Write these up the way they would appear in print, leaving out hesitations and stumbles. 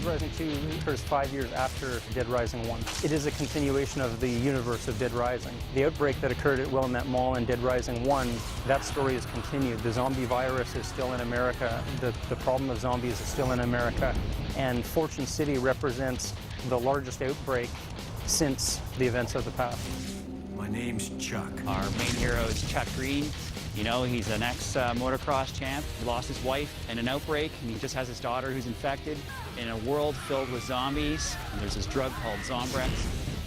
Dead Rising 2 occurs 5 years after Dead Rising 1. It is a continuation of the universe of Dead Rising. The outbreak that occurred at Willamette Mall in Dead Rising 1, that story is continued. The zombie virus is still in America. The problem of zombies is still in America. And Fortune City represents the largest outbreak since the events of the past. My name's Chuck. Our main hero is Chuck Green. You know, he's an ex-motocross champ. He lost his wife in an outbreak, and he just has his daughter who's infected. In a world filled with zombies, and there's this drug called Zombrex,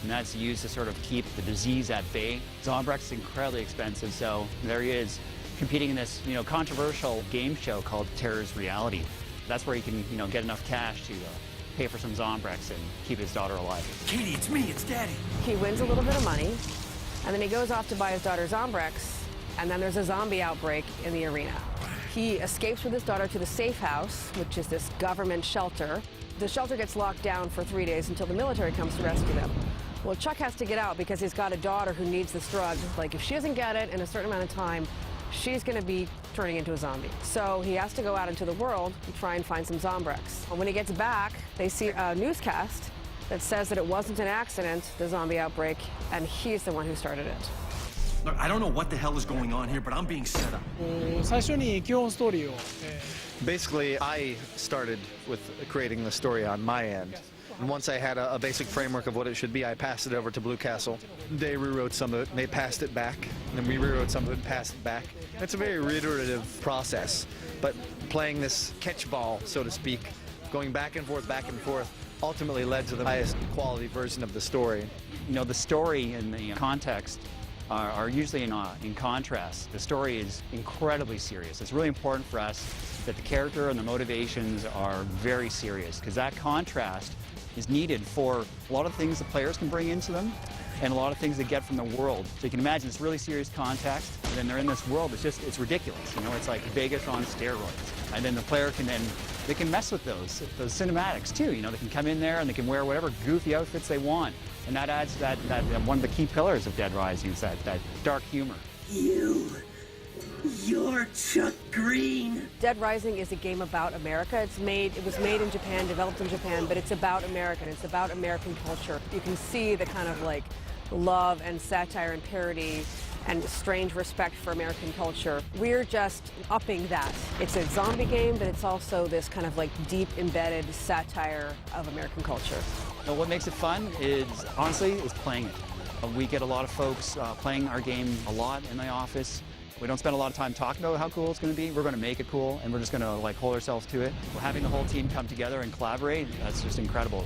and that's used to sort of keep the disease at bay. Zombrex is incredibly expensive, so there he is, competing in this, controversial game show called Terror's Reality. That's where he can, get enough cash to pay for some Zombrex and keep his daughter alive. Katie, it's me, it's Daddy. He wins a little bit of money, and then he goes off to buy his daughter Zombrex, and then there's a zombie outbreak in the arena. He escapes with his daughter to the safe house, which is this government shelter. The shelter gets locked down for 3 days until the military comes to rescue them. Well, Chuck has to get out because he's got a daughter who needs this drug. Like, if she doesn't get it in a certain amount of time, she's going to be turning into a zombie. So he has to go out into the world and try and find some Zombrex. And when he gets back, they see a newscast that says that it wasn't an accident, the zombie outbreak, and he's the one who started it. Look, I don't know what the hell is going on here, but I'm being set up. 最初に基本ストーリーを、Basically, I started with creating the story on my end. And once I had a basic framework of what it should be, I passed it over to Blue Castle. They rewrote some of it, and they passed it back. And then we rewrote some of it and passed it back. It's a very reiterative process. But playing this catch ball, so to speak, going back and forth, ultimately led to the highest quality version of the story. The story and the context are usually in contrast. The story is incredibly serious. It's really important for us that the character and the motivations are very serious, because that contrast is needed for a lot of things the players can bring into them and a lot of things they get from the world. So you can imagine this really serious context, and then they're in this world, it's ridiculous. It's like Vegas on steroids. And then the player they can mess with those cinematics too. They can come in there and they can wear whatever goofy outfits they want. And that adds that one of the key pillars of Dead Rising is that dark humor. You're Chuck Green. Dead Rising is a game about America. It was made in Japan, developed in Japan, but it's about America, and it's about American culture. You can see the kind of like love and satire and parody and strange respect for American culture. We're just upping that. It's a zombie game, but it's also this kind of like deep embedded satire of American culture. What makes it fun is playing it. We get a lot of folks playing our game a lot in the office. We don't spend a lot of time talking about how cool it's going to be. We're going to make it cool, and we're just going to hold ourselves to it. We're having the whole team come together and collaborate. That's just incredible.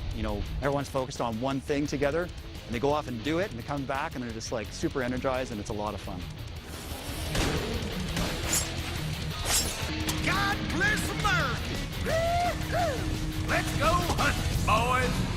Everyone's focused on one thing together, and they go off and do it, and they come back, and they're just super energized, and it's a lot of fun. God bless America! Let's go hunting, boys!